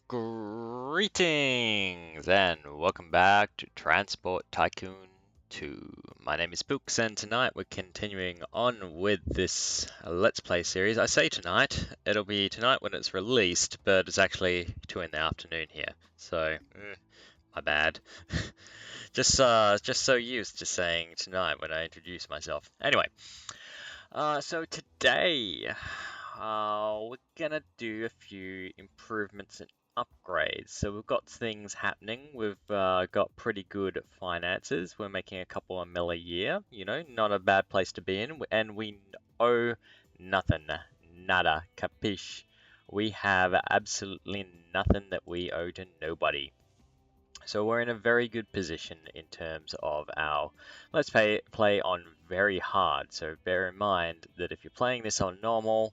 Greetings and welcome back to Transport Tycoon 2. My name is Pooks and tonight we're continuing on with this Let's Play series. I say tonight, it'll be tonight when it's released, but it's actually 2 in the afternoon here, so my bad. just so used to saying tonight when I introduce myself. Anyway, so today we're gonna do a few improvements and upgrades. So we've got things happening. We've got pretty good finances. We're making a couple of mil a year. You know, not a bad place to be in. And we owe nothing, nada, capiche. We have absolutely nothing that we owe to nobody. So we're in a very good position in terms of our let's play on very hard. So bear in mind that if you're playing this on normal,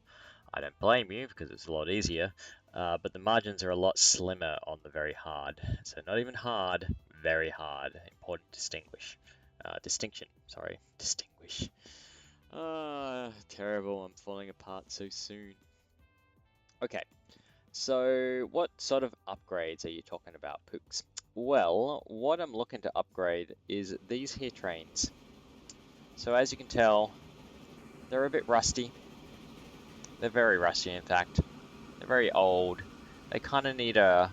I don't blame you because it's a lot easier, but the margins are a lot slimmer on the very hard. So not even hard, very hard. Important distinction. Sorry, distinguish. Terrible. I'm falling apart so soon. Okay. So, what sort of upgrades are you talking about, Pooks? Well, what I'm looking to upgrade is these here trains. So as you can tell, they're a bit rusty. They're very rusty, in fact. They're very old. They kind of need a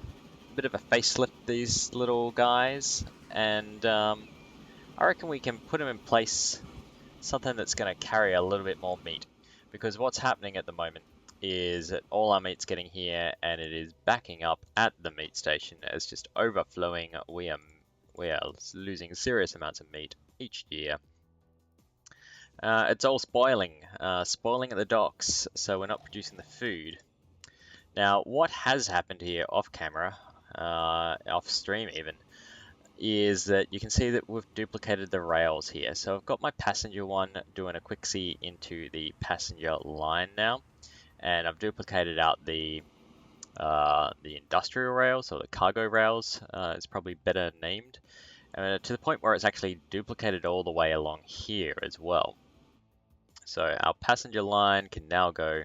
bit of a facelift, these little guys. And I reckon we can put them in place, something that's going to carry a little bit more meat. Because what's happening at the moment is that all our meat's getting here and it is backing up at the meat station as just overflowing. We are losing serious amounts of meat each year. It's all spoiling at the docks, so we're not producing the food. Now, what has happened here off camera, off stream even, is that you can see that we've duplicated the rails here. So I've got my passenger one doing a quick see into the passenger line now. And I've duplicated out the industrial rails, or the cargo rails, it's probably better named, to the point where it's actually duplicated all the way along here as well. So our passenger line can now go,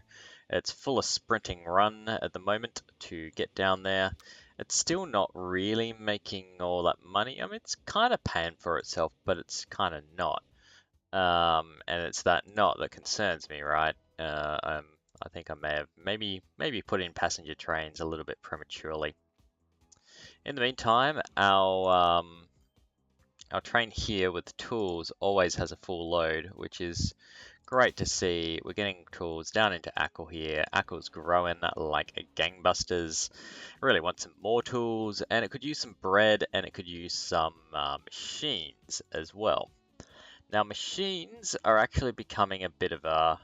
it's full of sprinting run at the moment to get down there. It's still not really making all that money. I mean, it's kind of paying for itself, but it's kind of not. And it's that not that concerns me, right? I think I may have maybe put in passenger trains a little bit prematurely. In the meantime, our train here with tools always has a full load, which is great to see. We're getting tools down into Ackle here. Ackle's growing like a gangbusters. Really want some more tools, and it could use some bread, and it could use some machines as well. Now, machines are actually becoming a bit of a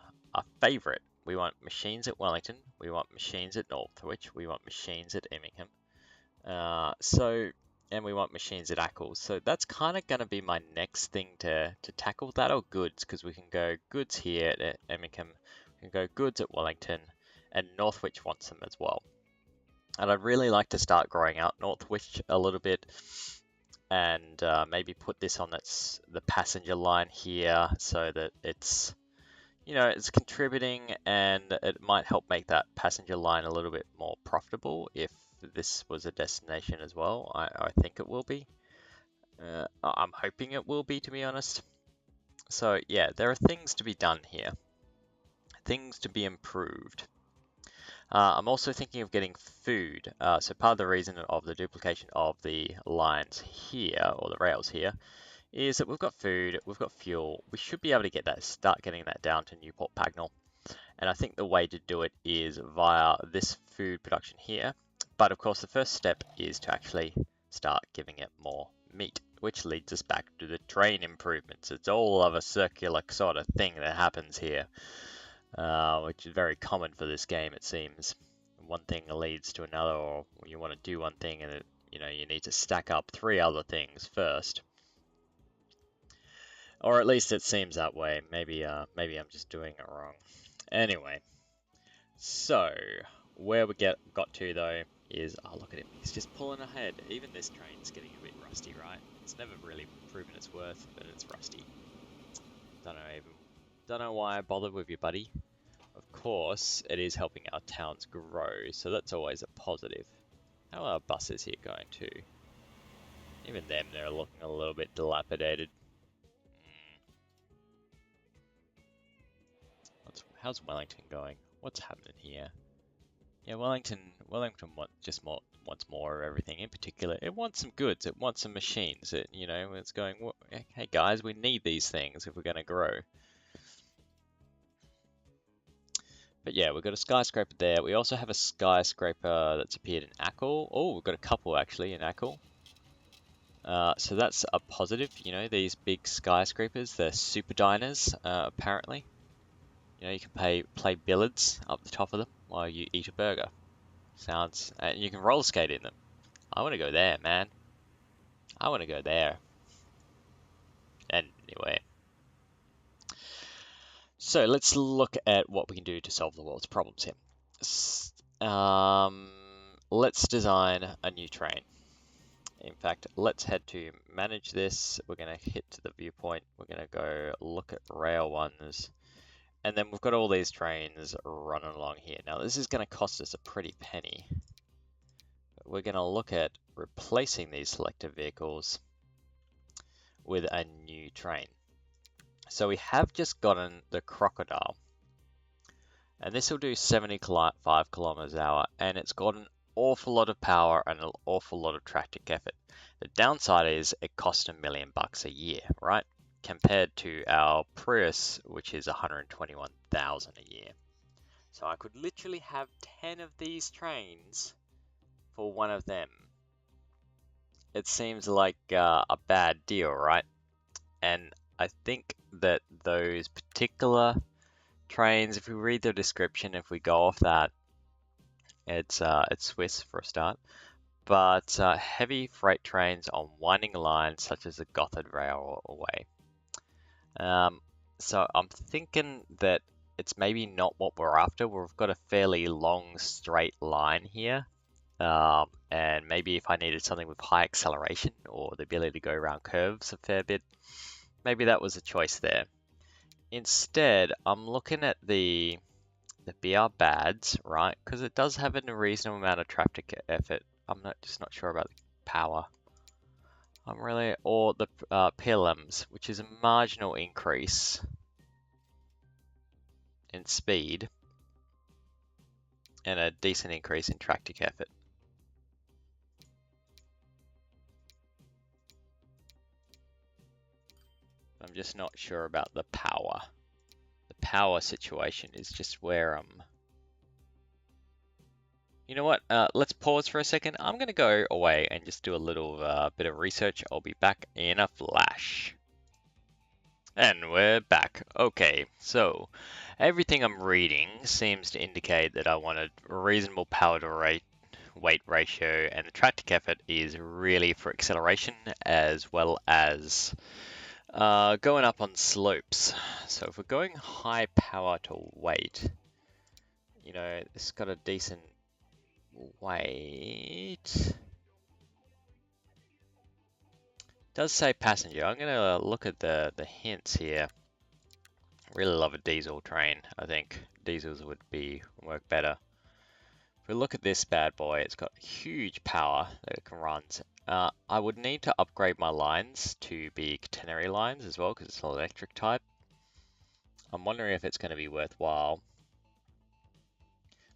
favorite. We want machines at Wellington, we want machines at Northwich, we want machines at Immingham, and we want machines at Ackles. So that's kind of going to be my next thing to tackle, that or goods, because we can go goods here at Immingham, we can go goods at Wellington, and Northwich wants them as well. And I'd really like to start growing out Northwich a little bit, and maybe put this on the passenger line here so that it's, you know, it's contributing, and it might help make that passenger line a little bit more profitable if this was a destination as well. I think it will be. I'm hoping it will be, to be honest. So yeah, there are things to be done here. Things to be improved. I'm also thinking of getting food. So part of the reason of the duplication of the lines here, or the rails here, is that we've got food, we've got fuel. We should be able to start getting that down to Newport Pagnell. And I think the way to do it is via this food production here. But of course, the first step is to actually start giving it more meat, which leads us back to the train improvements. It's all of a circular sort of thing that happens here, which is very common for this game, it seems. One thing leads to another, or you want to do one thing and you need to stack up 3 other things first. Or at least it seems that way. Maybe I'm just doing it wrong. Anyway, so where we got to though is, oh, look at him, he's just pulling ahead. Even this train's getting a bit rusty, right? It's never really proven its worth, but it's rusty. Don't know why I bothered with you, buddy. Of course, it is helping our towns grow, so that's always a positive. How are buses here going to? Even them, they're looking a little bit dilapidated. How's Wellington going? What's happening here? Yeah, Wellington wants more of everything. In particular, it wants some goods. It wants some machines. It's going, well, hey guys, we need these things if we're going to grow. But yeah, we've got a skyscraper there. We also have a skyscraper that's appeared in Ackle. Oh, we've got a couple actually in Ackle. So that's a positive. These big skyscrapers, they're super diners, apparently. You can play billiards up the top of them while you eat a burger. And you can roller skate in them. I want to go there, man. I want to go there. Anyway. So let's look at what we can do to solve the world's problems here. Let's design a new train. In fact, let's head to manage this. We're going to hit to the viewpoint. We're going to go look at rail ones. And then we've got all these trains running along here. Now this is going to cost us a pretty penny. But we're going to look at replacing these selective vehicles with a new train. So we have just gotten the Crocodile. And this will do 75 kilometers an hour. And it's got an awful lot of power and an awful lot of tractic effort. The downside is it costs $1 million a year, right? Compared to our Prius, which is 121,000 a year. So I could literally have 10 of these trains for one of them. It seems like a bad deal, right? And I think that those particular trains, if we read the description, if we go off that, it's Swiss for a start. But heavy freight trains on winding lines such as the Gotthard Railway. So I'm thinking that it's maybe not what we're after. We've got a fairly long straight line here. And maybe if I needed something with high acceleration or the ability to go around curves a fair bit, maybe that was a choice there. Instead, I'm looking at the BR Bads, right? Because it does have a reasonable amount of traffic effort. I'm just not sure about the power. Or the PLMs, which is a marginal increase in speed and a decent increase in tractic effort. I'm just not sure about the power. The power situation is just where I'm... You know what? Let's pause for a second. I'm going to go away and just do a little bit of research. I'll be back in a flash. And we're back. Okay, so everything I'm reading seems to indicate that I want a reasonable power to weight ratio, and the tractic effort is really for acceleration as well as going up on slopes. So if we're going high power to weight, it's got a decent weight. Does say passenger. I'm gonna look at the hints here. Really love a diesel train. I think diesels would work better. If we look at this bad boy, it's got huge power that it can run. I would need to upgrade my lines to be catenary lines as well because it's an electric type. I'm wondering if it's going to be worthwhile.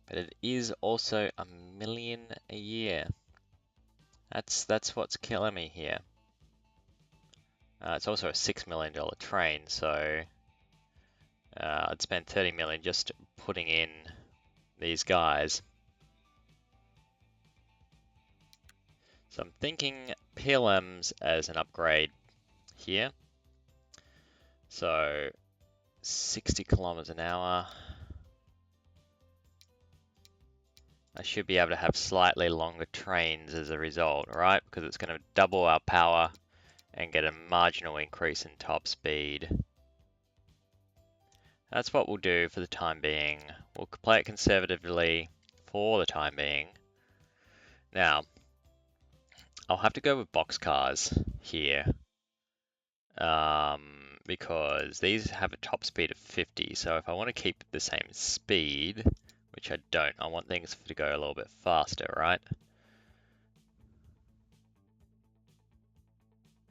But it is also $1 million a year. That's what's killing me here. It's also a $6 million train, so I'd spend $30 million just putting in these guys. So I'm thinking PLMs as an upgrade here. So 60 kilometers an hour. I should be able to have slightly longer trains as a result, right? Because it's going to double our power and get a marginal increase in top speed. That's what we'll do for the time being. We'll play it conservatively for the time being. Now, I'll have to go with boxcars here. Because these have a top speed of 50. So if I want to keep the same speed, which I don't, I want things to go a little bit faster, right?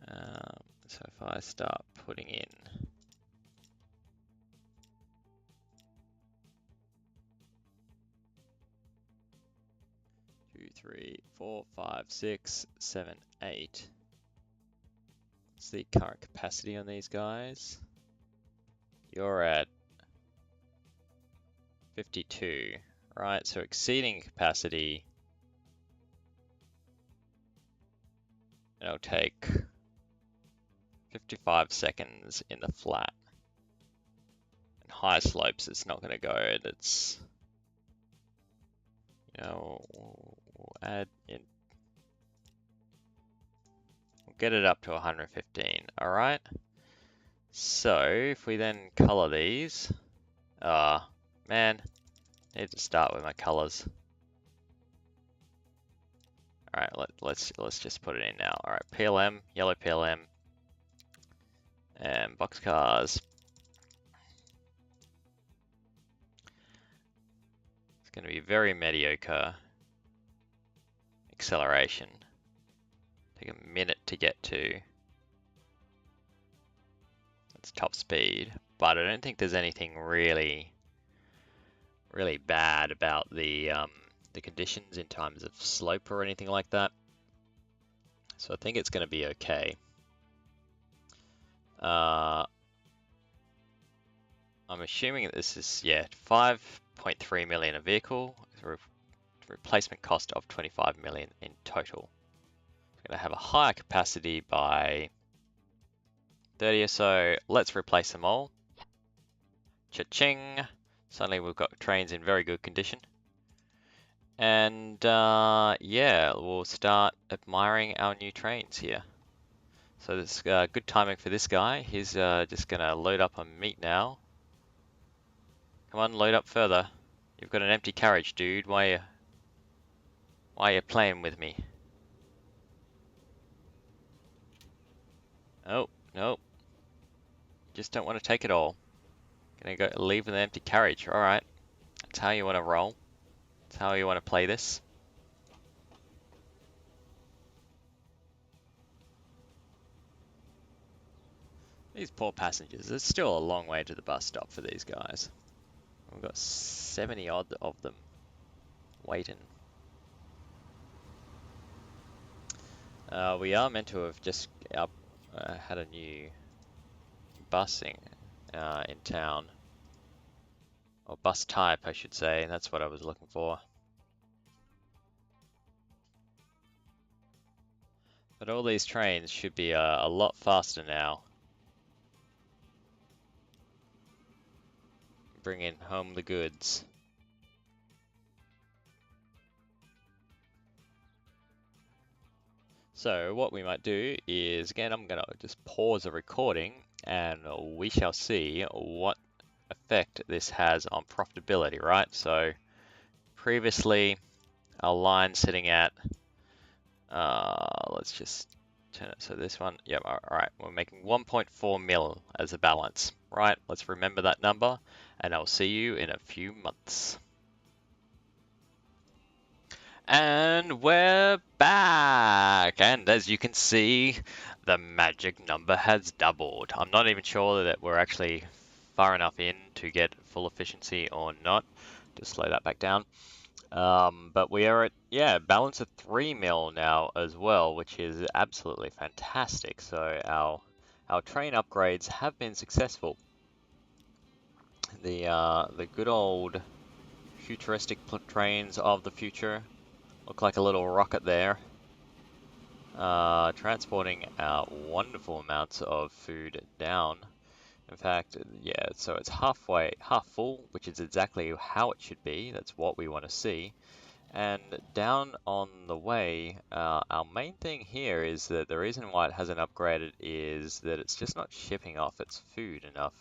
So if I start putting in 2, 3, 4, 5, 6, 7, 8. What's the current capacity on these guys? You're at 52, right? So exceeding capacity, it'll take 55 seconds in the flat. And high slopes, it's not going to go. It's, we'll add in. We'll get it up to 115. All right. So if we then color these, man, need to start with my colors. All right, let's just put it in now. All right, PLM, yellow PLM, and boxcars. It's going to be very mediocre acceleration. Take a minute to get to. That's top speed, but I don't think there's anything really bad about the conditions in terms of slope or anything like that. So I think it's going to be okay. I'm assuming that this is, 5.3 million a vehicle, replacement cost of 25 million in total. It's going to have a higher capacity by 30 or so. Let's replace them all. Cha-ching! Suddenly we've got trains in very good condition. And yeah, we'll start admiring our new trains here. So this good timing for this guy. He's just gonna load up on meat now. Come on, load up further. You've got an empty carriage, dude. Why are you playing with me? Oh, no. Just don't want to take it all. Gonna go leave with an empty carriage. Alright. That's how you want to roll. That's how you want to play this. These poor passengers. There's still a long way to the bus stop for these guys. We've got 70 odd of them waiting. We are meant to have just had a new busing in town. Or bus type, I should say. That's what I was looking for. But all these trains should be a lot faster now. Bringing home the goods. So what we might do is, again, I'm going to just pause the recording and we shall see what effect this has on profitability, right? So previously our line sitting at, let's just turn it, so this one, yep, all right, we're making 1.4 mil as a balance, right? Let's remember that number and I'll see you in a few months. And we're back! And as you can see, the magic number has doubled. I'm not even sure that we're actually far enough in to get full efficiency or not. Just slow that back down. But we are at, balance of 3 mil now as well, which is absolutely fantastic. So our train upgrades have been successful. The good old futuristic trains of the future look like a little rocket there, transporting wonderful amounts of food down. In fact, yeah, so it's half full, which is exactly how it should be. That's what we want to see. And down on the way, our main thing here is that the reason why it hasn't upgraded is that it's just not shipping off its food enough.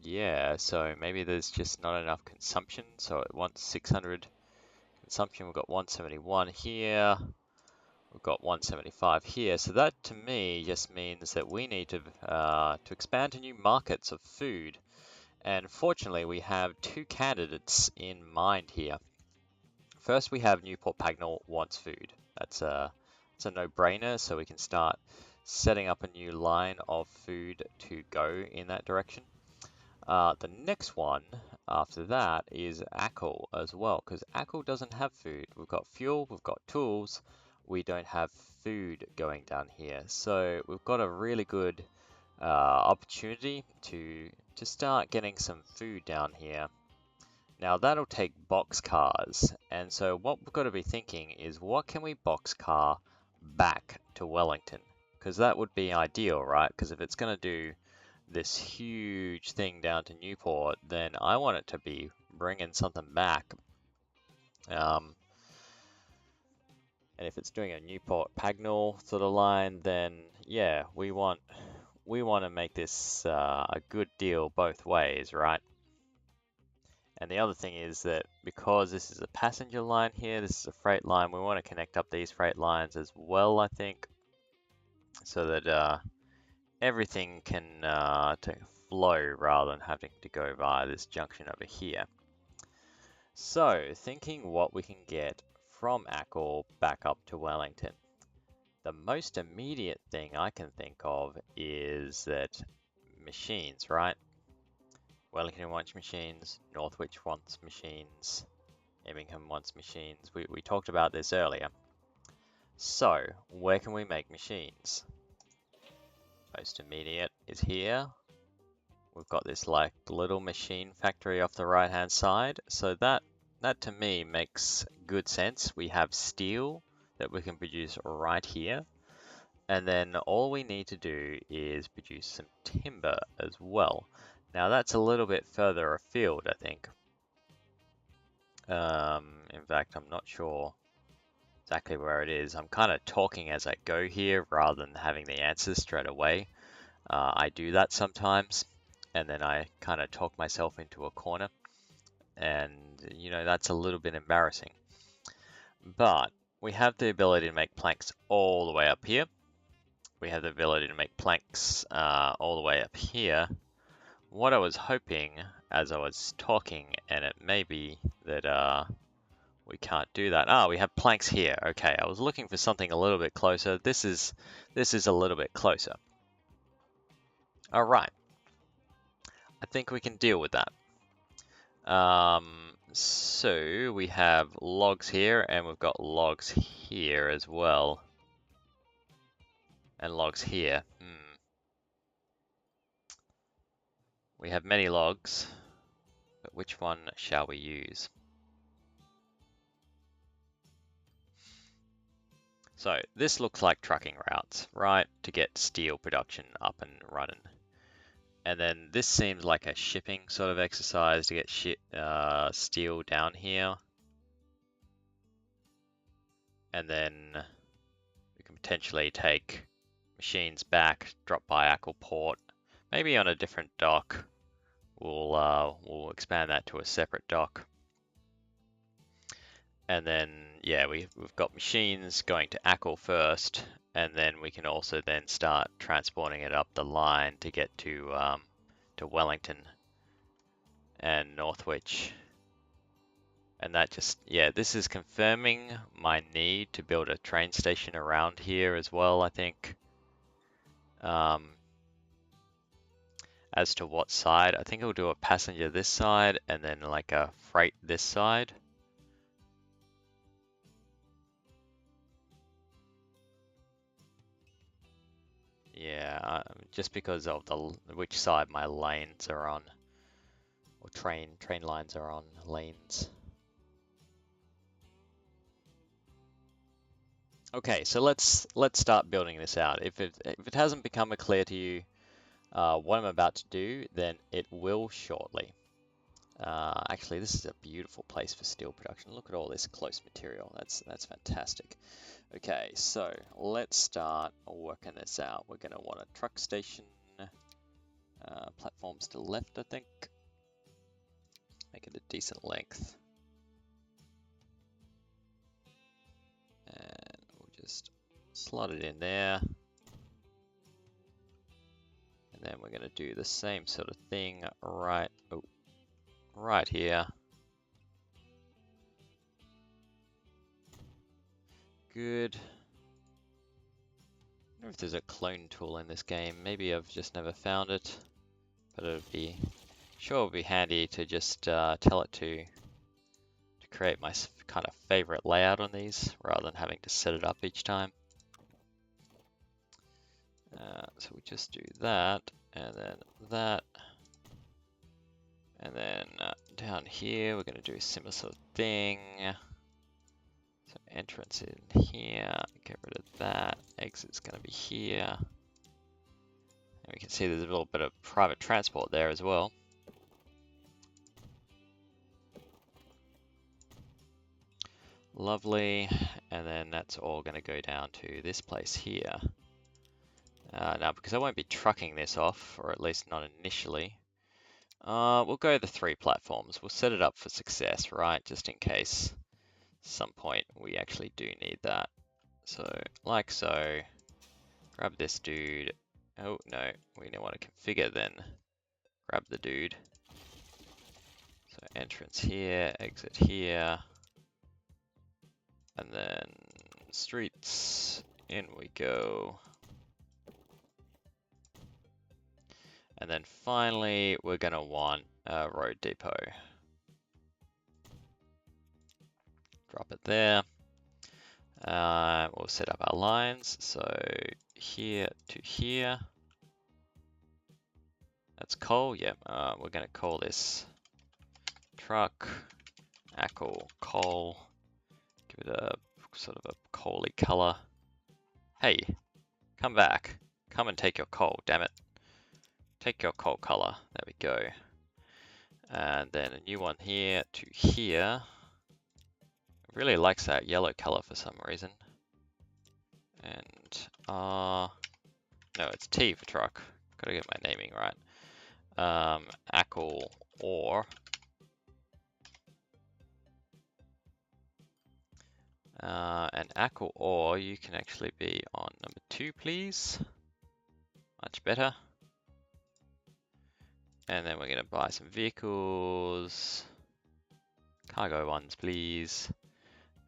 Yeah, so maybe there's just not enough consumption. So it wants 600 consumption. We've got 171 here. We've got 175 here. So that to me just means that we need to expand to new markets of food. And fortunately, we have two candidates in mind here. First, we have Newport Pagnell wants food. That's It's a no-brainer, so we can start setting up a new line of food to go in that direction. The next one after that is Ackle as well, because Ackle doesn't have food. We've got fuel, we've got tools, we don't have food going down here. So we've got a really good opportunity to start getting some food down here. Now that'll take box cars, and so what we've got to be thinking is what can we box car back to Wellington? Because that would be ideal, right? Because if it's going to do this huge thing down to Newport, then I want it to be bringing something back. And if it's doing a Newport Pagnell sort of line, then yeah, we want to make this a good deal both ways, right? And the other thing is that because this is a passenger line here, this is a freight line, we want to connect up these freight lines as well, I think, so that everything can flow rather than having to go via this junction over here. So, thinking what we can get from Ackle back up to Wellington. The most immediate thing I can think of is that machines, right? Wellington wants machines, Northwich wants machines, Immingham wants machines. We talked about this earlier. So, where can we make machines? Most immediate is here. We've got this like little machine factory off the right hand side. So that to me makes good sense. We have steel that we can produce right here. And then all we need to do is produce some timber as well. Now that's a little bit further afield, I think. In fact, I'm not sure exactly where it is. I'm kind of talking as I go here rather than having the answers straight away. I do that sometimes, and then I kind of talk myself into a corner, and you know, that's a little bit embarrassing. But we have the ability to make planks all the way up here. We have the ability to make planks all the way up here. What I was hoping as I was talking, and it may be that we can't do that. Ah, we have planks here. Okay, I was looking for something a little bit closer. This is a little bit closer. All right. I think we can deal with that. So we have logs here, and we've got logs here as well. And logs here. We have many logs, but which one shall we use? So this looks like trucking routes, right? To get steel production up and running. And then this seems like a shipping sort of exercise to get steel down here. And then we can potentially take machines back, drop by Ackle Port, maybe on a different dock. We'll expand that to a separate dock. And then, yeah, we've got machines going to Ackle first, and then we can also then start transporting it up the line to get to Wellington and Northwich. And that just, yeah, this is confirming my need to build a train station around here as well, I think. As to what side, I think I'll do a passenger this side and then like a freight this side. Yeah, just because of which side my lanes are on, or train lines are on lanes. Okay, so let's start building this out. If it hasn't become clear to you what I'm about to do, then it will shortly. Actually, this is a beautiful place for steel production. Look at all this close material. That's fantastic. Okay, so let's start working this out. We're going to want a truck station. Platforms to the left, I think. Make it a decent length. And we'll just slot it in there. And then we're going to do the same sort of thing right here. Good. wonder if there's a clone tool in this game. Maybe I've just never found it, but it'd be handy to just tell it to create my kind of favorite layout on these rather than having to set it up each time. So we just do that, and then that, and then down here we're going to do a similar sort of thing. So entrance in here, get rid of that, exit's going to be here. And we can see there's a little bit of private transport there as well. Lovely, and then that's all going to go down to this place here. Now, because I won't be trucking this off, or at least not initially, we'll go the 3 platforms. We'll set it up for success, right? Just in case some point we actually do need that. So, like so, grab this dude. Oh, no, we don't want to configure then. Grab the dude. So entrance here, exit here. And then streets, in we go. And then finally, we're going to want a road depot. Drop it there. We'll set up our lines. So here to here. That's coal. Yep. We're going to call this truck, Ackle, coal. Give it a sort of a coaly color. Hey, come back. Come and take your coal, damn it. Take your coal color. There we go. And then a new one here to here. It really likes that yellow color for some reason. And no, it's T for truck. Gotta get my naming right. Ackle ore. And Ackle ore, you can actually be on number 2, please. Much better. And then we're going to buy some vehicles. Cargo ones, please.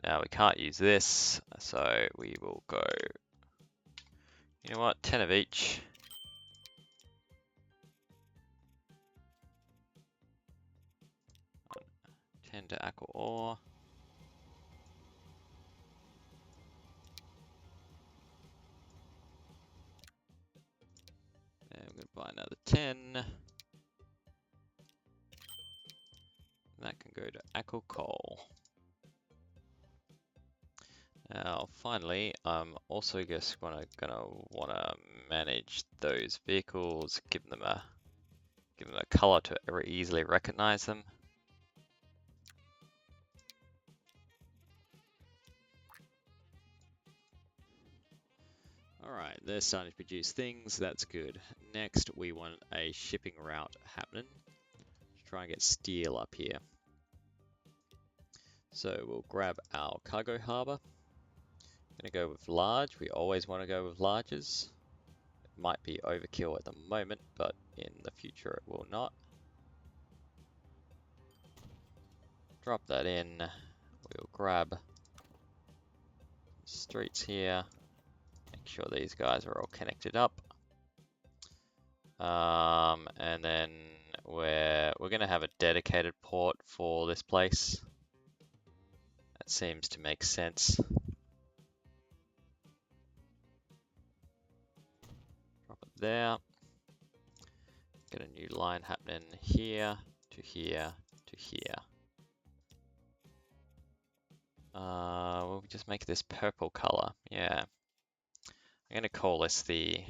Now we can't use this, so we will go, you know what, 10 of each. On 10 to Ackle ore. And we're going to buy another 10. That can go to Ackle coal. Now, finally, I'm also just gonna wanna manage those vehicles, give them a color to very easily recognize them. All right, they're starting to produce things. That's good. Next, we want a shipping route happening. Let's try and get steel up here. So we'll grab our cargo harbor. Gonna go with large. We always want to go with larges. It might be overkill at the moment, but in the future it will not. Drop that in. We'll grab streets here. Make sure these guys are all connected up. And then we're gonna have a dedicated port for this place. That seems to make sense. Drop it there. Get a new line happening here to here to here. We'll just make this purple color. Yeah. I'm gonna call this the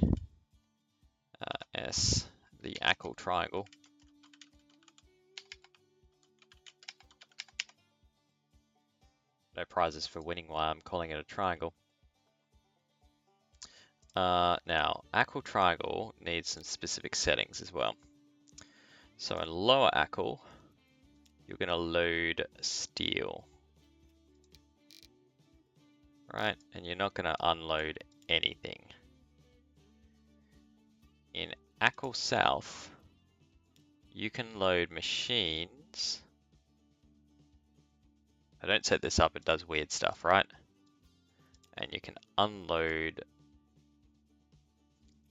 the Ackle triangle. No prizes for winning why I'm calling it a triangle. Now, Ackle triangle needs some specific settings as well. So in lower Ackle, you're going to load steel. Right? And you're not going to unload anything. In Ackle South, you can load machines. I don't set this up, it does weird stuff, right? And you can unload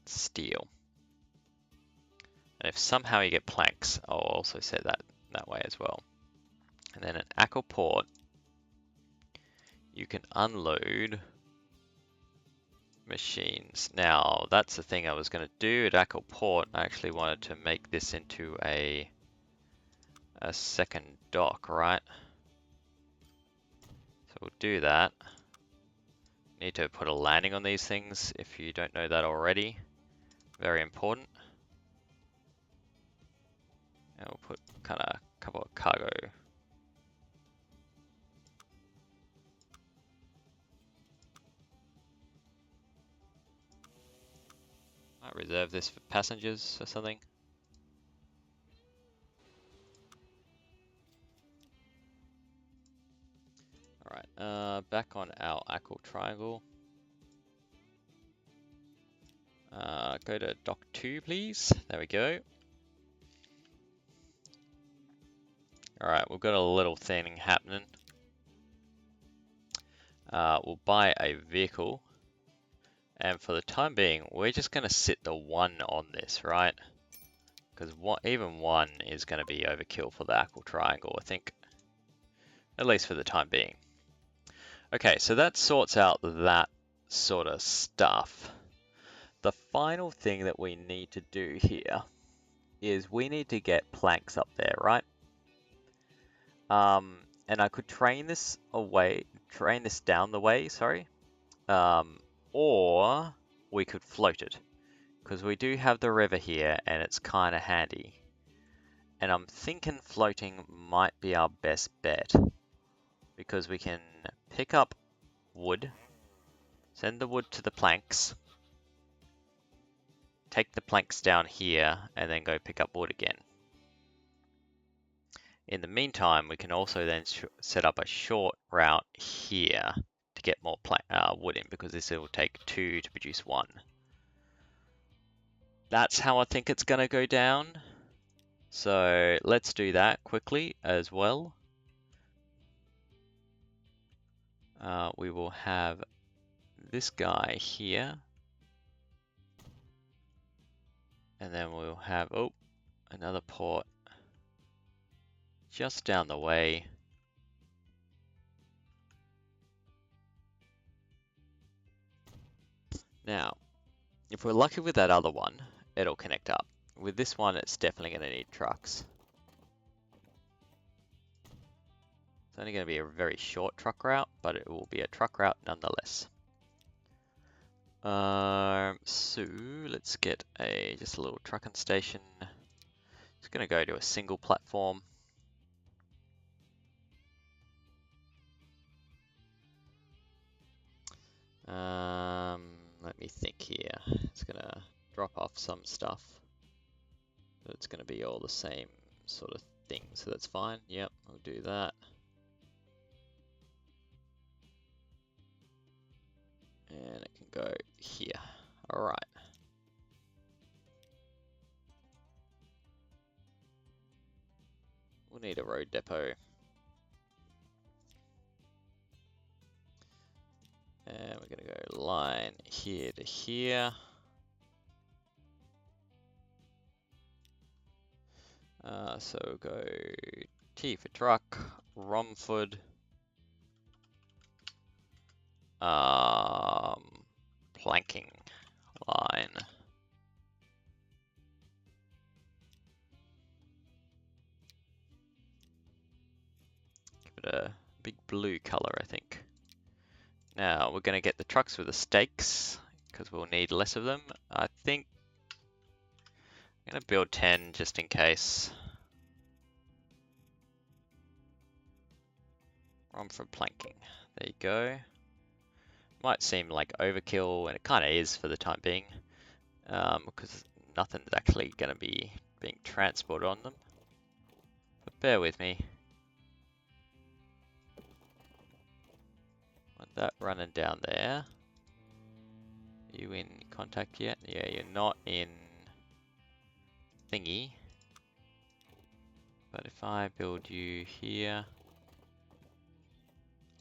steel. And if somehow you get planks, I'll also set that way as well. And then an Ackle port, you can unload machines. Now, that's the thing I was going to do at Ackle port. I actually wanted to make this into a second dock, right? So we'll do that. Need to put a landing on these things if you don't know that already. Very important. And we'll put kind of a couple of cargo. Might reserve this for passengers or something. Alright, back on our Ackle triangle. Go to dock 2, please. There we go. Alright, we've got a little thing happening. We'll buy a vehicle. And for the time being, we're just going to sit the 1 on this, right? Because even 1 is going to be overkill for the Ackle triangle, I think. At least for the time being. Okay, so that sorts out that sort of stuff. The final thing that we need to do here is we need to get planks up there, right? And I could train this down the way, sorry. Or we could float it, because we do have the river here and it's kind of handy. And I'm thinking floating might be our best bet, because we can pick up wood, send the wood to the planks, take the planks down here, and then go pick up wood again. In the meantime, we can also then set up a short route here to get more wood in, because this will take 2 to produce 1. That's how I think it's going to go down. So let's do that quickly as well. We will have this guy here. And then we'll have, another port just down the way. Now, if we're lucky with that other one, it'll connect up. With this one, it's definitely going to need trucks. It's only going to be a very short truck route, but it will be a truck route nonetheless. So let's get just a little trucking station. It's going to go to a single platform. Let me think here. It's going to drop off some stuff. But it's going to be all the same sort of thing, so that's fine. Yep, we'll do that. And it can go here. All right. We'll need a road depot. And we're going to go line here to here. So we'll go T for truck, Romford, planking line. Give it a big blue color, I think. Now we're going to get the trucks with the stakes, because we'll need less of them. I think I'm going to build 10 just in case. Romford planking. There you go. Might seem like overkill, and it kind of is for the time being, because nothing's actually going to be being transported on them. But bear with me. Want that running down there. Are you in contact yet? Yeah, you're not in thingy. But if I build you here,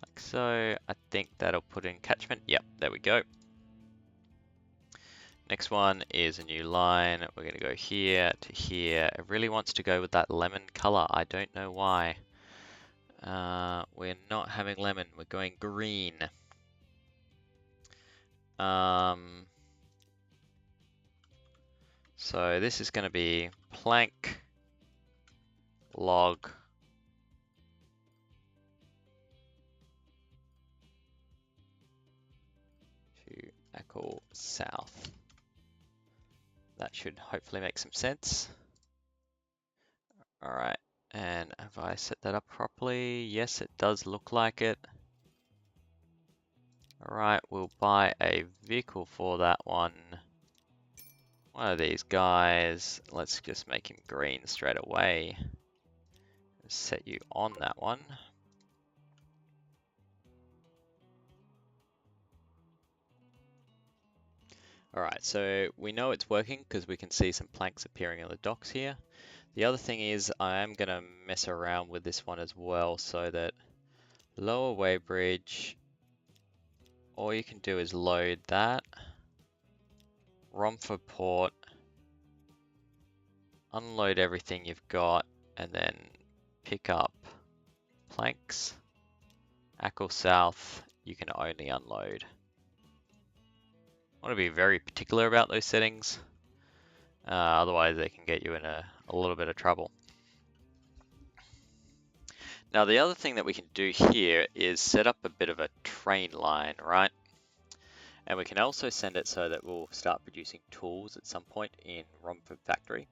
like so, I think that'll put in catchment. Yep, there we go. next one is a new line. We're going to go here to here. It really wants to go with that lemon color. I don't know why. We're not having lemon. We're going green. So this is going to be plank, log, to Echo South. That should hopefully make some sense. All right, and have I set that up properly? Yes, it does look like it. All right, we'll buy a vehicle for that one. One of these guys. Let's just make him green straight away. Set you on that one. All right, so we know it's working because we can see some planks appearing on the docks here. The other thing is I am going to mess around with this one as well so that lower weighbridge, all you can do is load that, Romford port, unload everything you've got, and then pick up planks. Ackle South, you can only unload. I want to be very particular about those settings, otherwise they can get you in a little bit of trouble. Now the other thing that we can do here is set up a bit of a train line, right? And we can also send it so that we'll start producing tools at some point in Romford factory.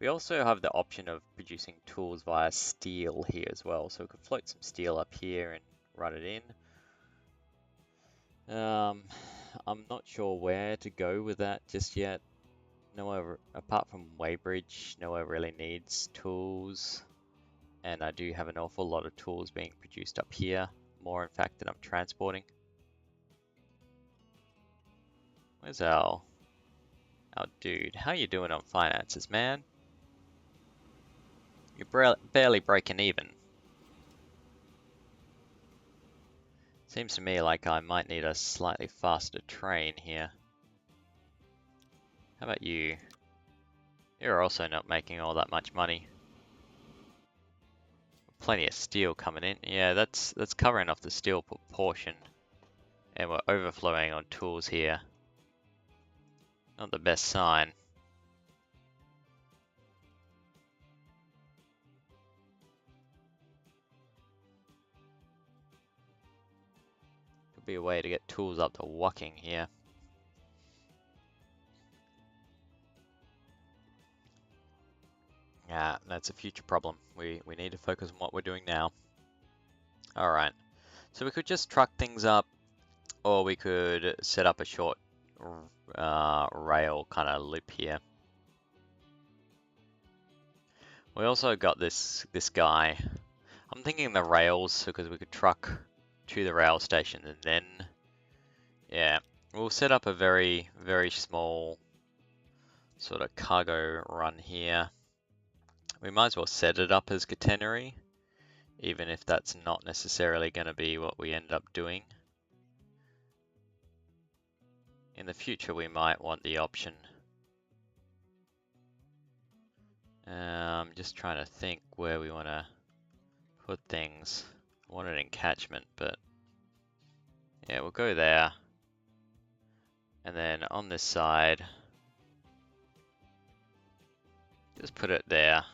We also have the option of producing tools via steel here as well. So we could float some steel up here and run it in. I'm not sure where to go with that just yet. Nowhere, apart from weighbridge, nowhere really needs tools. And I do have an awful lot of tools being produced up here. More in fact than I'm transporting. Where's our dude? How you doing on finances, man? You're barely breaking even. Seems to me like I might need a slightly faster train here. How about you? You're also not making all that much money. Plenty of steel coming in. Yeah, that's covering off the steel portion. And we're overflowing on tools here. Not the best sign. Could be a way to get tools up to Woking here. Yeah, that's a future problem. We need to focus on what we're doing now. Alright, so we could just truck things up, or we could set up a short rail kind of loop here. We also got this guy. I'm thinking the rails because we could truck to the rail station and then, yeah, we'll set up a very small sort of cargo run here. We might as well set it up as catenary, even if that's not necessarily going to be what we end up doing. In the future, we might want the option. I'm just trying to think where we want to put things. I want it in catchment, but yeah, we'll go there. And then on this side, just put it there.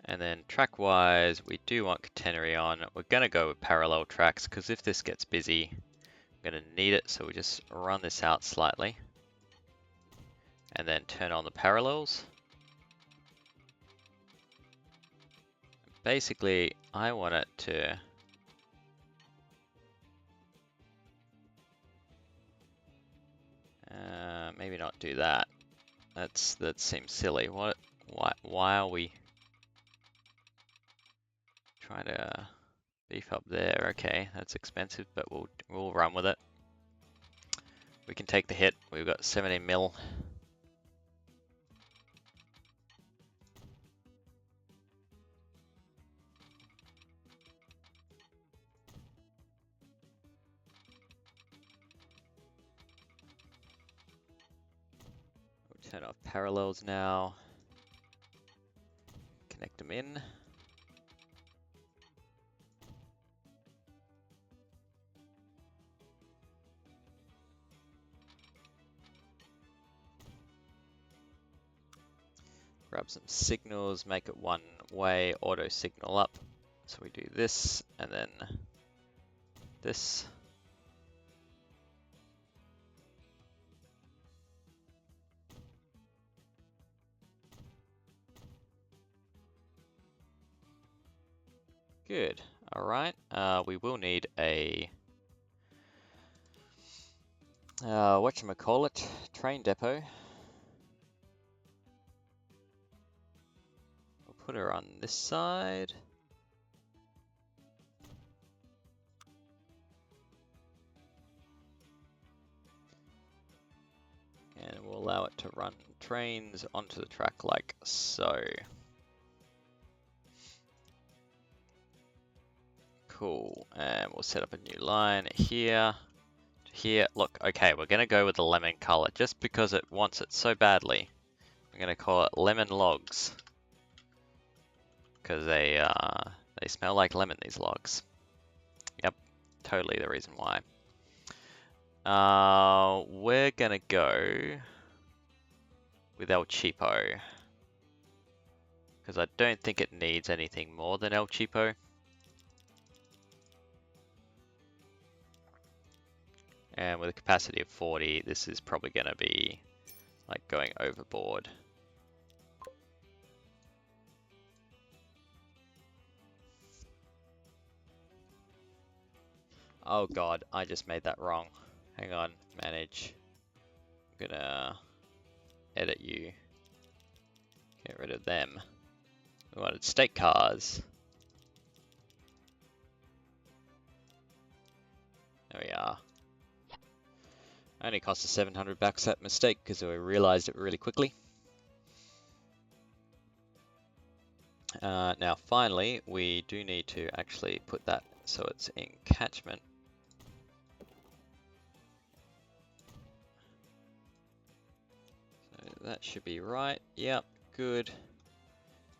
And then track-wise, we do want catenary on. We're going to go with parallel tracks because if this gets busy, I'm going to need it. So we just run this out slightly. And then turn on the parallels. Basically, I want it to maybe not do that. That seems silly. Why are we trying to beef up there? Okay, that's expensive, but we'll run with it. We can take the hit. We've got 70 mil. Turn off parallels now. Connect them in. Grab some signals, make it one way, auto signal up. So we do this and then this. Good. All right. We will need a whatchamacallit, train depot. We'll put her on this side. And we'll allow it to run trains onto the track like so. Cool. And we'll set up a new line here. Here, look, okay, we're gonna go with the lemon color just because it wants it so badly. I'm gonna call it lemon logs because they smell like lemon, these logs. Yep, totally the reason why. We're gonna go with El Cheapo because I don't think it needs anything more than El Cheapo. And with a capacity of 40, this is probably going to be like going overboard. Oh god, I just made that wrong. Hang on, manage. I'm gonna edit you. Get rid of them. We wanted state cars. There we are. Only cost us 700 bucks that mistake because we realized it really quickly. Now finally, we do need to actually put that so it's in catchment. So that should be right. Yep, good.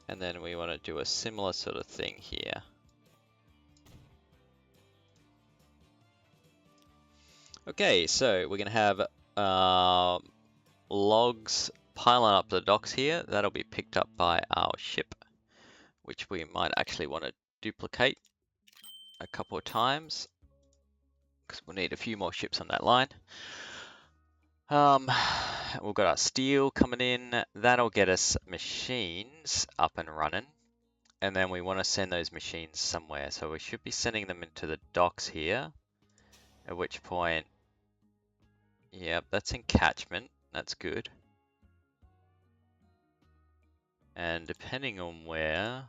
And then we want to do a similar sort of thing here. Okay, so we're going to have logs piling up the docks here. That'll be picked up by our ship, which we might actually want to duplicate a couple of times because we'll need a few more ships on that line. We've got our steel coming in. That'll get us machines up and running. And then we want to send those machines somewhere. So we should be sending them into the docks here, at which point, yep, that's in catchment. That's good. And depending on where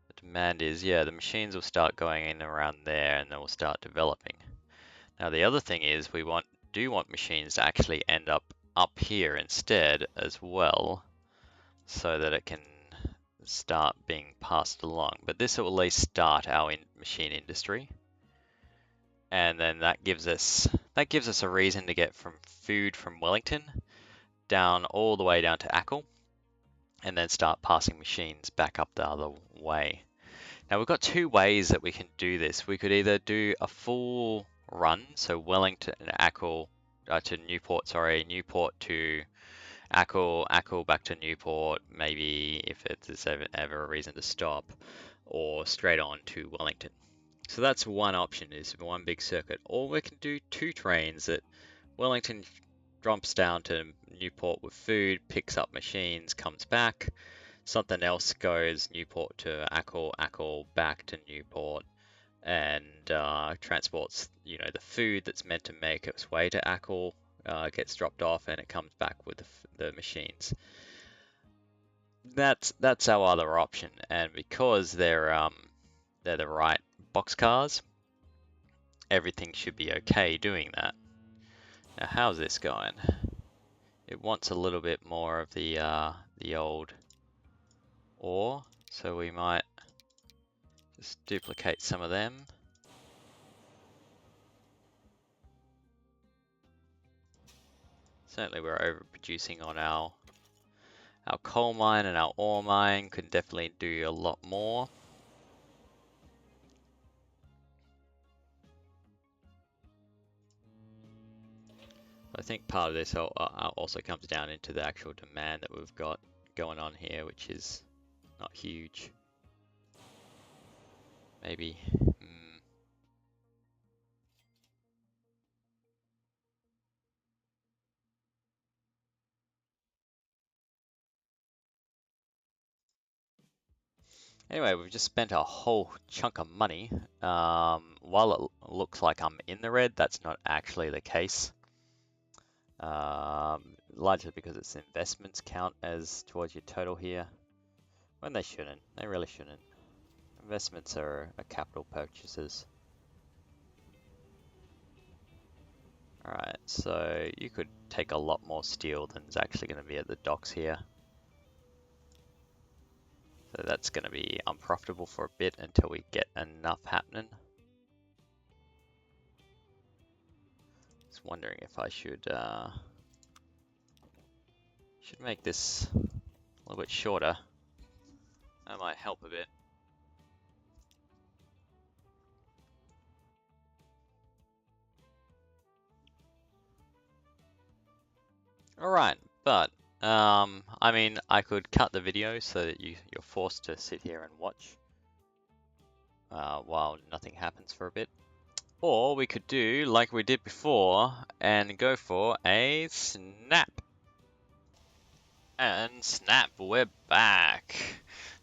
the demand is, yeah, the machines will start going in around there and then we'll start developing. Now the other thing is we do want machines to actually end up here instead as well, so that it can start being passed along. But this will at least start our machine industry. And then that gives us a reason to get from food from Wellington down all the way down to Ackle, and then start passing machines back up the other way. Now we've got two ways that we can do this. We could either do a full run, so Wellington and Ackle to Newport, Newport to Ackle, Ackle back to Newport, maybe if there's ever a reason to stop, or straight on to Wellington. So that's one option, is one big circuit. Or we can do two trains that Wellington drops down to Newport with food, picks up machines, comes back. Something else goes Newport to Ackle, Ackle back to Newport, and transports, the food that's meant to make its way to Ackle, gets dropped off, and it comes back with the machines. That's our other option, and because they're the right boxcars, everything should be okay doing that. Now, how's this going? It wants a little bit more of the old ore, so we might just duplicate some of them. Certainly we're overproducing on our coal mine, and our ore mine could definitely do a lot more. I think part of this also comes down into the actual demand that we've got going on here, which is not huge. Maybe. Anyway, we've just spent a whole chunk of money. While it looks like I'm in the red, that's not actually the case. Largely because its investments count as towards your total here, when they shouldn't. They really shouldn't. Investments are capital purchases. Alright, so you could take a lot more steel than is actually going to be at the docks here. So that's going to be unprofitable for a bit until we get enough happening. Just wondering if I should make this a little bit shorter. That might help a bit. Alright, but I mean, I could cut the video so that you're forced to sit here and watch while nothing happens for a bit. Or we could do like we did before and go for a snap. And snap, we're back.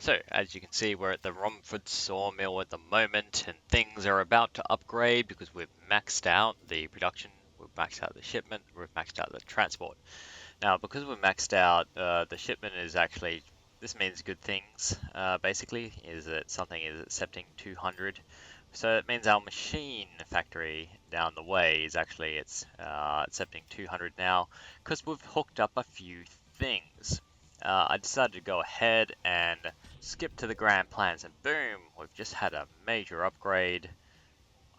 So, as you can see, we're at the Romford sawmill at the moment, and things are about to upgrade because we've maxed out the production, we've maxed out the shipment, we've maxed out the transport. Now, because we've maxed out, the shipment is actually, this means good things, basically, is that something is accepting 200. So it means our machine factory down the way is actually, accepting 200 now, because we've hooked up a few things. I decided to go ahead and skip to the grand plans, and boom, we've just had a major upgrade.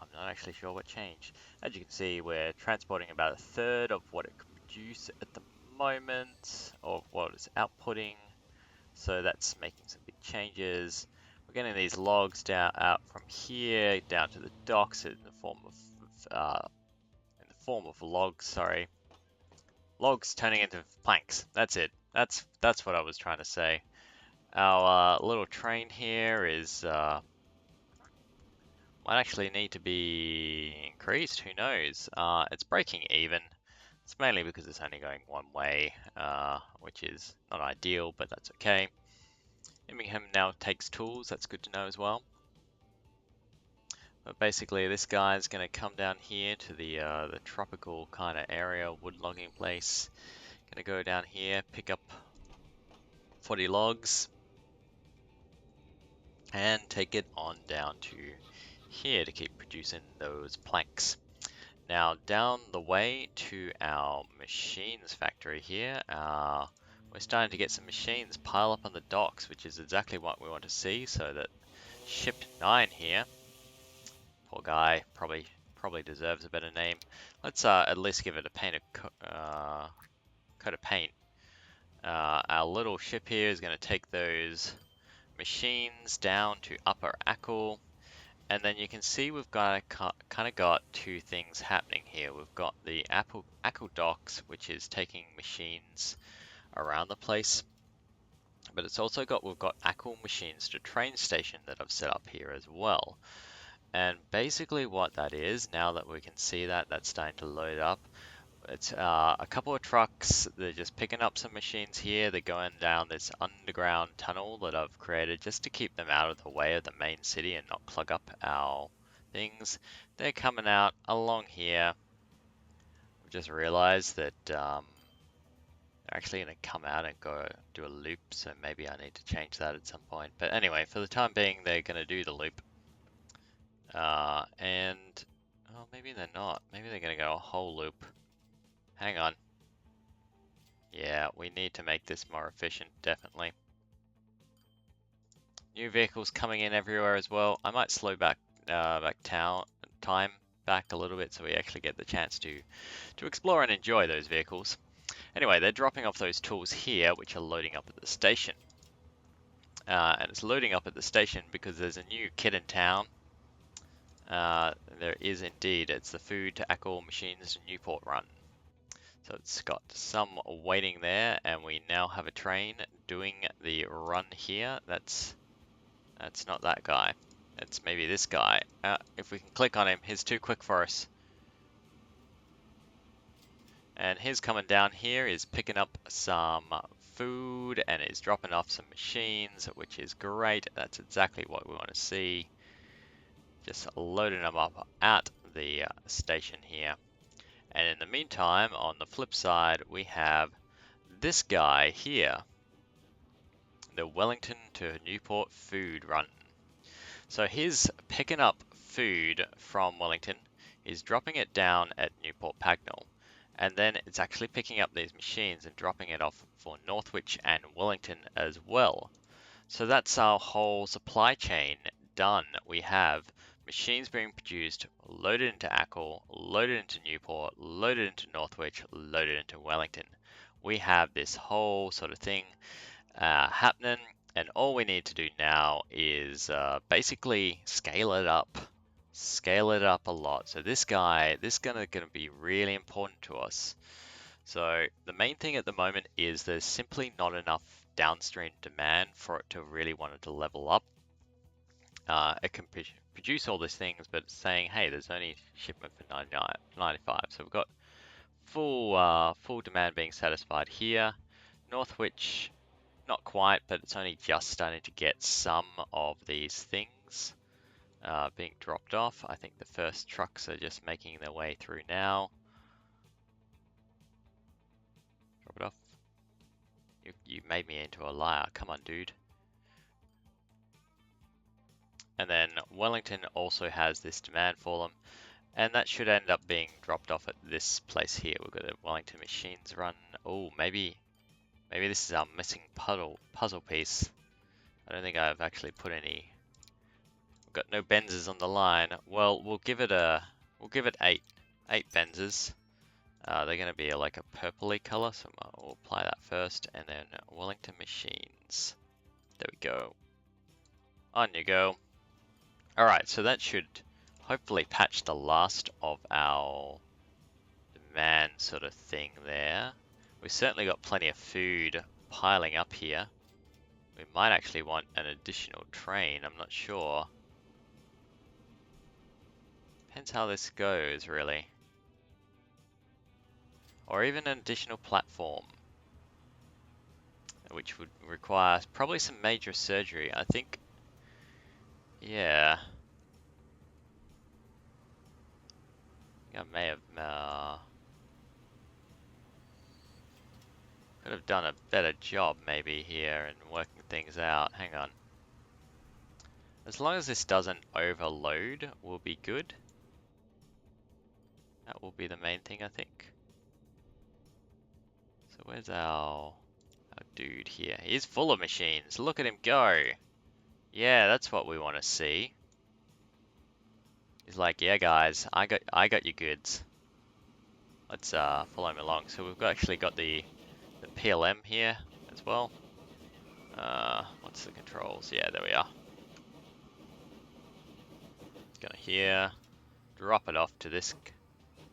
I'm not actually sure what changed. As you can see, we're transporting about a third of what it could produce at the moment, of what it's outputting. So that's making some big changes. We're getting these logs out from here down to the docks in the form of logs. Sorry, logs turning into planks. That's it. That's what I was trying to say. Our little train here is might actually need to be increased. Who knows? It's breaking even. It's mainly because it's only going one way, which is not ideal, but that's okay. Immingham now takes tools. That's good to know as well. But basically, this guy is going to come down here to the tropical kind of area, wood logging place. Going to go down here, pick up 40 logs, and take it on down to here to keep producing those planks. Now, down the way to our machines factory here, we're starting to get some machines pile up on the docks, which is exactly what we want to see, so that Ship 9 here, poor guy, probably deserves a better name. Let's at least give it a coat of paint. Our little ship here is going to take those machines down to Upper Ackle, and then you can see we've got kind of got two things happening here. We've got the Ackle docks, which is taking machines around the place, but it's also we've got Ackle machines to train station that I've set up here as well. And basically what that is, now that we can see that's starting to load up, it's a couple of trucks. They're just picking up some machines here. They're going down this underground tunnel that I've created just to keep them out of the way of the main city and not clog up our things. They're coming out along here. I've just realized that they're actually going to come out and go do a loop, so maybe I need to change that at some point. But anyway, for the time being, they're going to do the loop. And oh, maybe they're not. Maybe they're going to go a whole loop. Hang on. Yeah, we need to make this more efficient, definitely. New vehicles coming in everywhere as well. I might slow back time back a little bit so we actually get the chance to explore and enjoy those vehicles. Anyway, they're dropping off those tools here, which are loading up at the station. And it's loading up at the station because there's a new kid in town. There is indeed. It's the Food to Ackle Machines Newport run. So it's got some waiting there, and we now have a train doing the run here. That's not that guy. It's maybe this guy. If we can click on him, he's too quick for us. And his coming down here is picking up some food and is dropping off some machines, which is great. That's exactly what we want to see. Just loading them up at the station here. And in the meantime, on the flip side, we have this guy here, the Wellington to Newport food run. So he's picking up food from Wellington, he's dropping it down at Newport Pagnell, and then it's actually picking up these machines and dropping it off for Northwich and Wellington as well. So that's our whole supply chain done. We have machines being produced, loaded into Ackle, loaded into Newport, loaded into Northwich, loaded into Wellington. We have this whole sort of thing happening, and all we need to do now is basically scale it up a lot. So this is gonna be really important to us. So the main thing at the moment is there's simply not enough downstream demand for it to really want it to level up. It can produce all these things, but it's saying, hey, there's only shipment for 95. So we've got full demand being satisfied here. Northwich, not quite, but it's only just starting to get some of these things being dropped off. I think the first trucks are just making their way through now. Drop it off. You made me into a liar. Come on, dude. And then Wellington also has this demand for them, and that should end up being dropped off at this place here. We've got a Wellington machines run. Oh, maybe this is our missing puzzle piece. I don't think I've actually put any. We've got no Benzes on the line. Well, we'll give it 8 Benzes. They're going to be like a purpley color, so we'll apply that first, and then Wellington machines. There we go. On you go. Alright, so that should hopefully patch the last of our demand sort of thing there. We've certainly got plenty of food piling up here. We might actually want an additional train, I'm not sure. Depends how this goes, really. Or even an additional platform, which would require probably some major surgery. I think, yeah. I may have could have done a better job maybe here in working things out. Hang on. As long as this doesn't overload, we'll be good. That will be the main thing, I think. So where's our dude here? He's full of machines. Look at him go. Yeah, that's what we want to see. He's like, yeah, guys, I got your goods. Let's follow him along. So we've actually got the PLM here as well. What's the controls? Yeah, there we are. Gonna here, drop it off to this,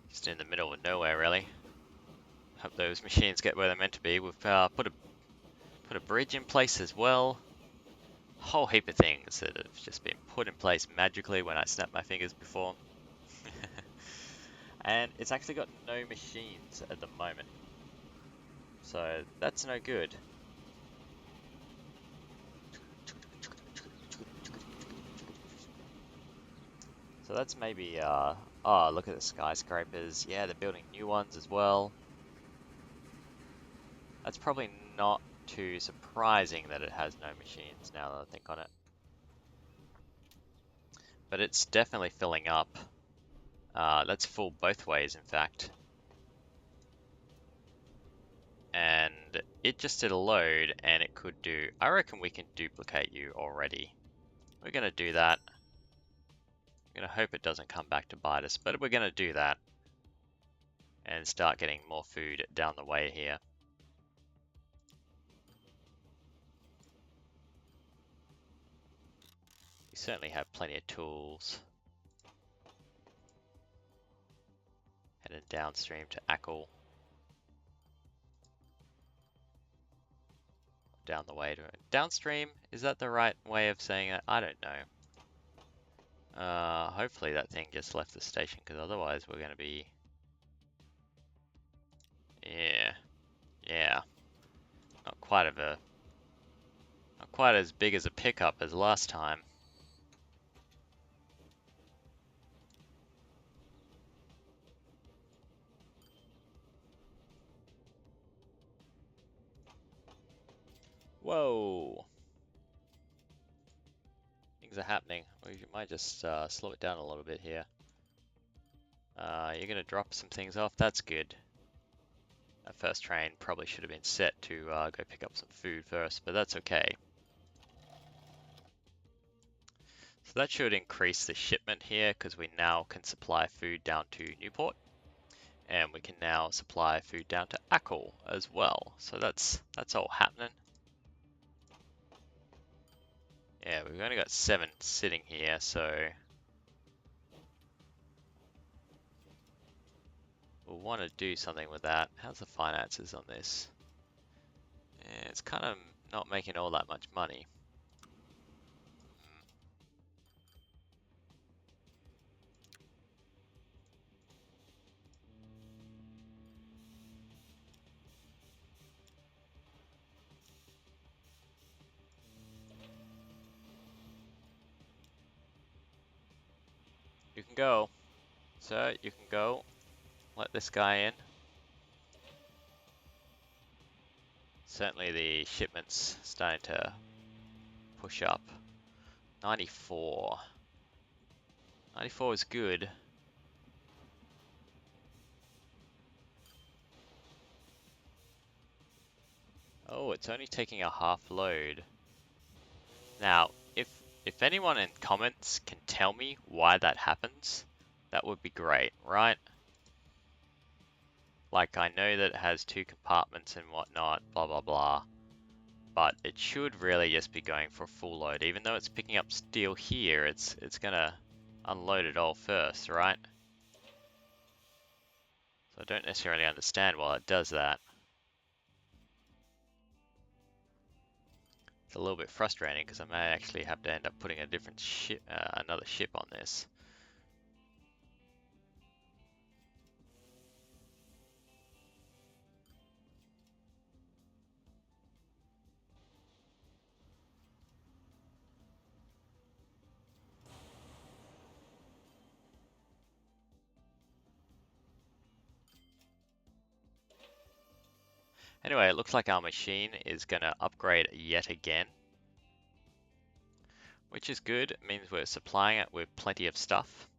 just in the middle of nowhere, really. Hope those machines get where they're meant to be. We've put a bridge in place as well. Whole heap of things that have just been put in place magically when I snapped my fingers before. And it's actually got no machines at the moment, so that's no good. So that's maybe, oh, look at the skyscrapers. Yeah, they're building new ones as well. That's probably not too surprising that it has no machines now that I think on it. But it's definitely filling up. That's full both ways, in fact. And it just did a load, and it could do... I reckon we can duplicate you already. We're going to do that. I'm going to hope it doesn't come back to bite us, but we're going to do that. And start getting more food down the way here. certainly have plenty of tools. Heading downstream to Ackle. Down the way to it. Downstream, is that the right way of saying it? I don't know. Hopefully that thing just left the station, because otherwise we're going to be... Yeah. Not quite as big as a pickup as last time. Whoa! Things are happening. We might just slow it down a little bit here. You're going to drop some things off. That's good. That first train probably should have been set to go pick up some food first, but that's okay. So that should increase the shipment here because we now can supply food down to Newport. And we can now supply food down to Ackle as well. So that's all happening. Yeah, we've only got 7 sitting here, so we'll want to do something with that. How's the finances on this? Yeah, it's kind of not making all that much money. You can go. Sir, you can go. Let this guy in. Certainly the shipment's starting to push up. 94. 94 is good. Oh, it's only taking a half load. Now, if anyone in comments can tell me why that happens, that would be great, right? Like, I know that it has 2 compartments and whatnot, blah blah blah, but it should really just be going for full load. Even though it's picking up steel here, it's gonna unload it all first, right? So I don't necessarily understand why it does that. It's a little bit frustrating because I may actually have to end up putting a different ship, another ship on this. Anyway, it looks like our machine is going to upgrade yet again, which is good. It means we're supplying it with plenty of stuff.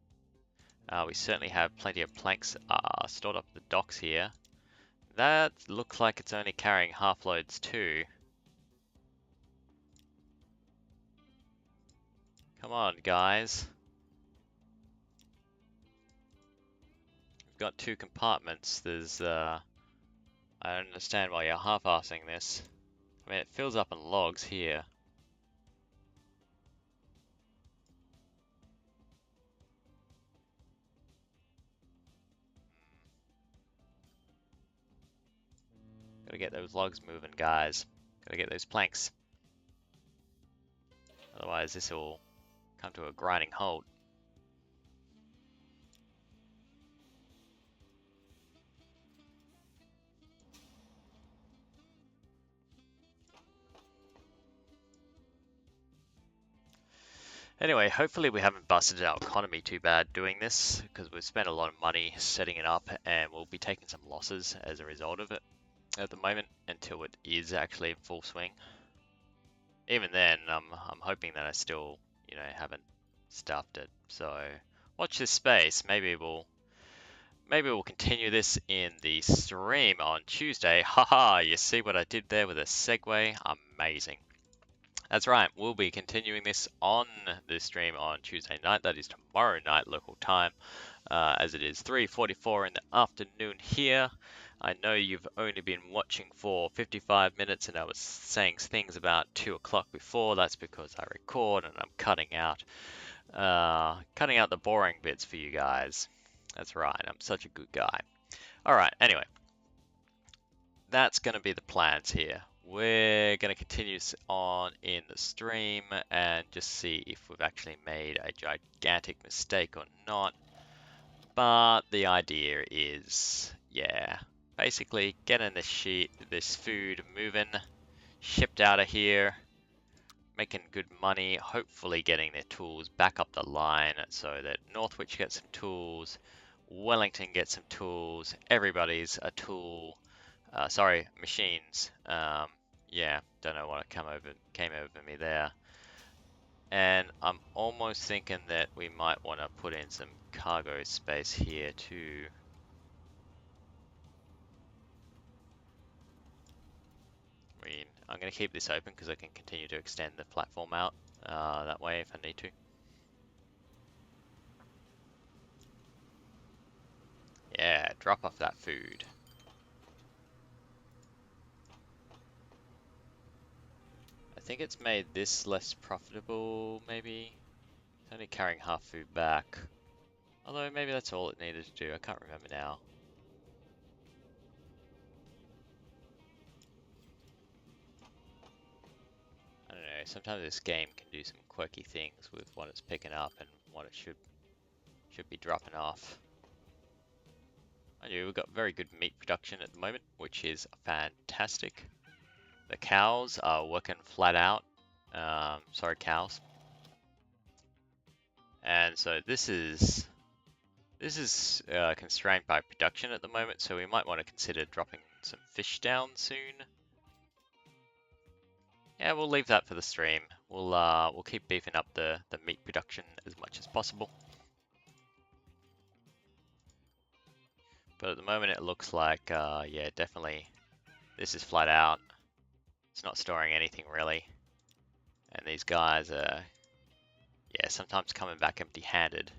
We certainly have plenty of planks stored up the docks here. That looks like it's only carrying half loads too. Come on, guys. We've got 2 compartments. There's, I don't understand why you're half-assing this. I mean, it fills up on logs here. Gotta get those logs moving, guys. Gotta get those planks. Otherwise, this will come to a grinding halt. Anyway, hopefully we haven't busted our economy too bad doing this, because we've spent a lot of money setting it up, and we'll be taking some losses as a result of it at the moment until it is actually in full swing. Even then, I'm hoping that I still, haven't stuffed it. So watch this space. Maybe we'll continue this in the stream on Tuesday. Haha, you see what I did there with a segue? Amazing. That's right, we'll be continuing this on the stream on Tuesday night. That is tomorrow night local time, as it is 3:44 in the afternoon here. I know you've only been watching for 55 minutes and I was saying things about 2 o'clock before. That's because I record and I'm cutting out the boring bits for you guys. That's right, I'm such a good guy. Alright, anyway, that's going to be the plans here. We're going to continue on in the stream and just see if we've actually made a gigantic mistake or not. But the idea is, yeah, basically getting this food moving, shipped out of here, making good money, hopefully getting their tools back up the line so that Northwich gets some tools, Wellington gets some tools, everybody's a tool. Sorry, machines. Yeah, don't know what came over me there. And I'm almost thinking that we might want to put in some cargo space here too. I'm going to keep this open because I can continue to extend the platform out that way if I need to. Yeah, drop off that food. I think it's made this less profitable, maybe. It's only carrying half food back. Although maybe that's all it needed to do, I can't remember now. I don't know, sometimes this game can do some quirky things with what it's picking up and what it should be dropping off. I know we've got very good meat production at the moment, which is fantastic. The cows are working flat out. Sorry, cows. And so this is constrained by production at the moment, so we might want to consider dropping some fish down soon. Yeah, we'll leave that for the stream. We'll keep beefing up the meat production as much as possible. But at the moment it looks like, yeah, definitely this is flat out. It's not storing anything really. And these guys are, yeah, sometimes coming back empty-handed.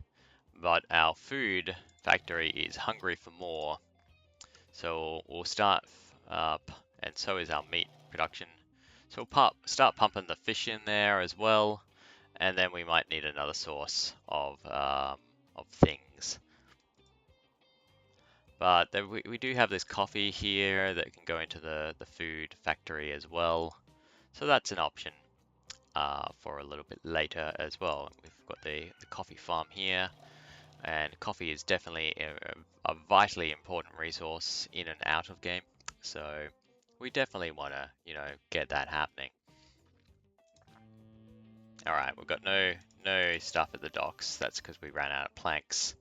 But our food factory is hungry for more. So we'll start up, and so is our meat production. So we'll start pumping the fish in there as well. And then we might need another source of things. But we do have this coffee here that can go into the food factory as well. So that's an option for a little bit later as well. We've got the coffee farm here. And coffee is definitely a vitally important resource in and out of game. So we definitely want to, you know, get that happening. All right, we've got no stuff at the docks. That's because we ran out of planks.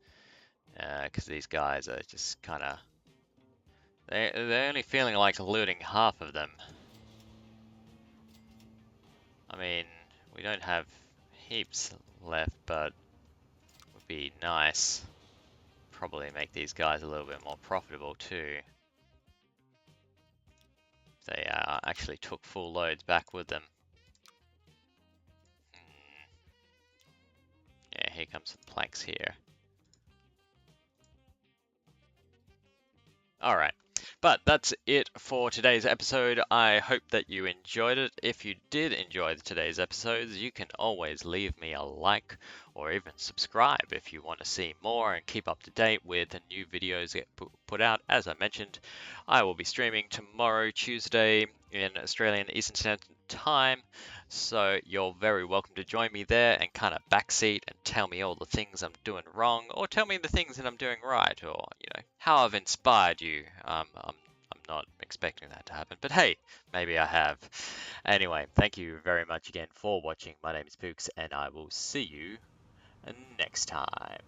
Because these guys are just kind of they're only feeling like looting half of them. I mean, we don't have heaps left, but it would be nice. Probably make these guys a little bit more profitable too. They actually took full loads back with them. Yeah, here comes the planks here. Alright, but that's it for today's episode. I hope that you enjoyed it. If you did enjoy today's episodes, you can always leave me a like or even subscribe if you want to see more and keep up to date with the new videos that get put out. As I mentioned, I will be streaming tomorrow, Tuesday, in Australian Eastern Standard Time. So you're very welcome to join me there and kind of backseat and tell me all the things I'm doing wrong, or tell me the things that I'm doing right, or you know how I've inspired you. I'm not expecting that to happen, but hey, maybe I have. Anyway, thank you very much again for watching. My name is Pooks, and I will see you next time.